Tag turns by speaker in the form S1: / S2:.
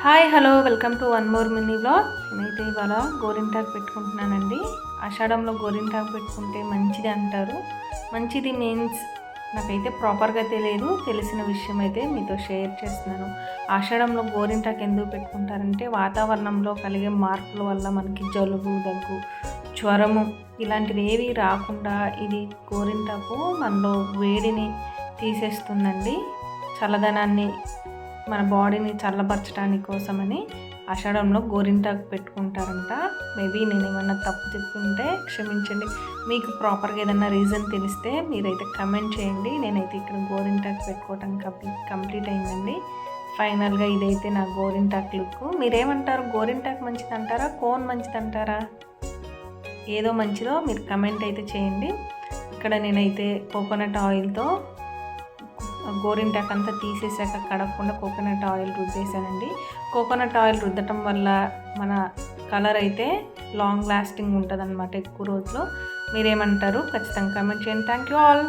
S1: Hi hello welcome to one more mini vlog. నేనైతే ఇవాళ గోరింటాకు పెట్టుకుంటున్నానండి. ఆషాఢంలో గోరింటాకు పెట్టుకుంటే మంచిది అంటారు. మంచిది మీన్స్ నాకైతే ప్రాపర్గా తెలియదు, తెలిసిన విషయం అయితే మీతో షేర్ చేస్తున్నాను. ఆషాఢంలో గోరింటాకు ఎందుకు పెట్టుకుంటారంటే వాతావరణంలో కలిగే మార్పుల వల్ల మనకి జలుబు, దగ్గు, జ్వరము ఇలాంటివి ఏవి రాకుండా ఇది గోరింటాకు మనలో వేడిని తీసేస్తుందండి. చల్లదనాన్ని మన బాడీని చల్లబరచడానికి కోసమని ఆషాఢంలో గోరింటాకు పెట్టుకుంటారంట. మేబీ నేను ఏమన్నా తప్పు చెప్పుకుంటే క్షమించండి. మీకు ప్రాపర్గా ఏదన్నా రీజన్ తెలిస్తే మీరైతే కమెంట్ చేయండి. నేనైతే ఇక్కడ గోరింటాకు పెట్టుకోవటం కంప్లీట్ అయిందండి. ఫైనల్గా ఇదైతే నా గోరింటాకు లుక్. మీరేమంటారు? గోరింటాకు మంచిది అంటారా, కోన్ మంచిది అంటారా? ఏదో మంచిదో మీరు కమెంట్ అయితే చేయండి. ఇక్కడ నేనైతే కోకోనట్ ఆయిల్తో గోరింటాకు అంతా తీసేసాక కడగకుండా కోకోనట్ ఆయిల్ రుద్దేశానండి. కోకోనట్ ఆయిల్ రుద్దటం వల్ల మన కలర్ అయితే లాంగ్ లాస్టింగ్ ఉంటుంది అన్నమాట, ఎక్కువ రోజులు. మీరేమంటారు? ఖచ్చితంగా కమెంట్ చేయండి. Thank you all.